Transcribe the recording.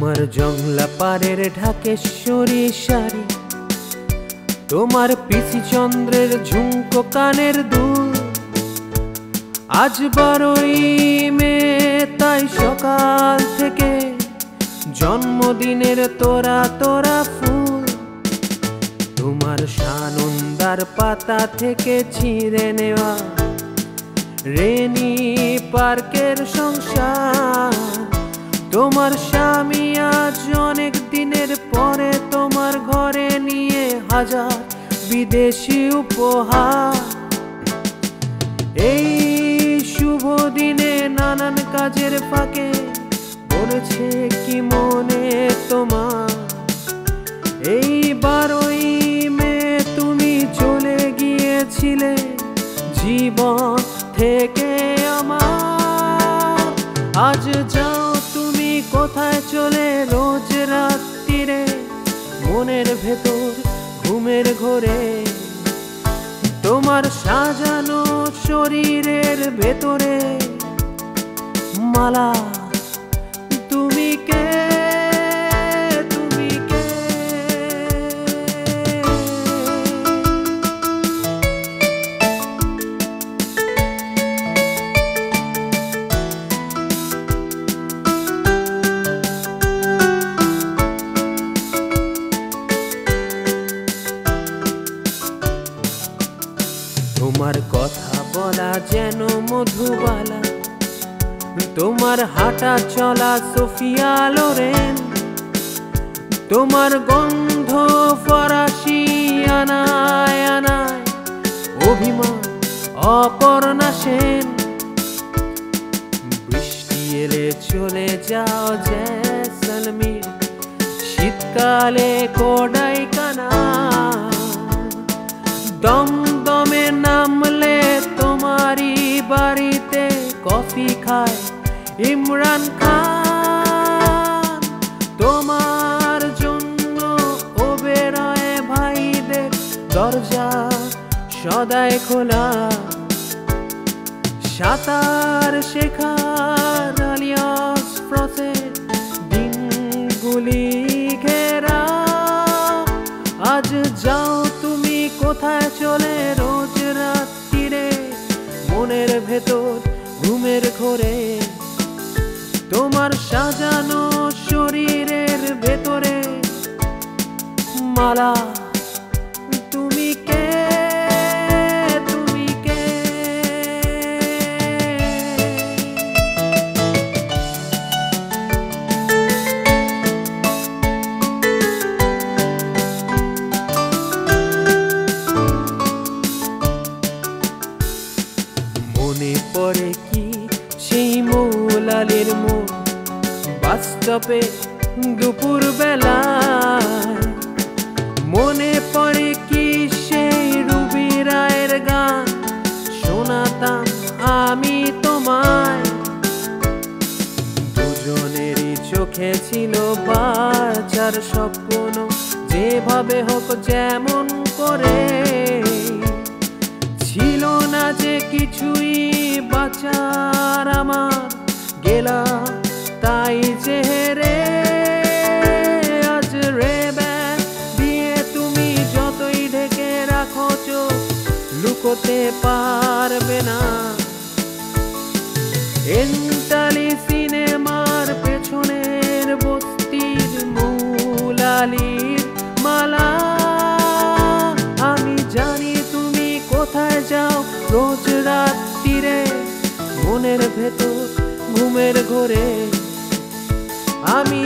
তোমার জংলা পাড়ের ঢাকেশ্বরী শাড়ি, তোমার পিসি চন্দ্রের ঝুমকো কানের দুল। আজ 12ই মে, তাই সকাল থেকে জন্মদিনের তোরা তোরা ফুল। তোমার সানন্দার পাতা থেকে ছিঁড়ে নেওয়া রেনি পার্কের সংসার। তোমার স্বামী আজ অনেক দিনের পরে তোমার ঘরে নিয়ে হাজার বিদেশি উপহার। এই শুভ দিনে নানান কাজের ফাঁকে পড়েছে কি মনে তোমার? এই 12ই মে তুমি চলে গিয়েছিলে জীবন থেকে আমার। আজ যাও তুমি কোথায় চলে রোজ রাত্রিরে, মনের ভেতর ঘুমের ঘোরে। তোমার সাজানো শরীরের ভেতরে মালা, তুমি কে? তুমি কে? তোমার কথা বলা যেন মধুবালা, তোমার হাঁটা চলা সোফিয়া লোরেন। তোমার গন্ধ ফরাসি আনায় আনায় অভিমান অপর্ণা সেন। বৃষ্টি এলে চলে যাও জয়সলমীর, শীতকালে কোডাইকানাল। দমদমে নামলে তোমারই বাড়িতে কফি খায় ইমরান খান। তোমার জন্য ওবেরয় ভাইদের দরজা সদাই খোলা। সাঁতার শেখার আলিয়াস ফ্রসের দিনগুলি ঘেরা। আজ যাও তুমি কোথায় চলে রোজ রাত্রিরে, মনের ভেতর ঘুমের ঘোরে। তোমার সাজানো শরীরের ভেতরে মালা, তুমি কে? তুমি কে? মনে পড়ে কি সেই মৌলালির মন বাস্তবে দুপুর বেলায়? মনে পড়ে কি সেই রুবি রায়ের গান শোনাতাম আমি তোমায়? দুজনেরই চোখে ছিল বাঁচার স্বপ্ন, যেভাবে হোক যেমন করে। ছিল না যে কিছুই বাঁচার আমার, গেলাম তাই চেহারে। আজ রেব্যান দিয়ে তুমি যতই ঢেকে রাখো চোখ, লুকোতে পারবে না। এন্টালি সিনেমার পেছনের বস্তির মৌলালির মালা। আমি জানি তুমি কোথায় যাও রোজ রাত্রিরে, মনের ভেতর ঘুমের ঘোরে। আমি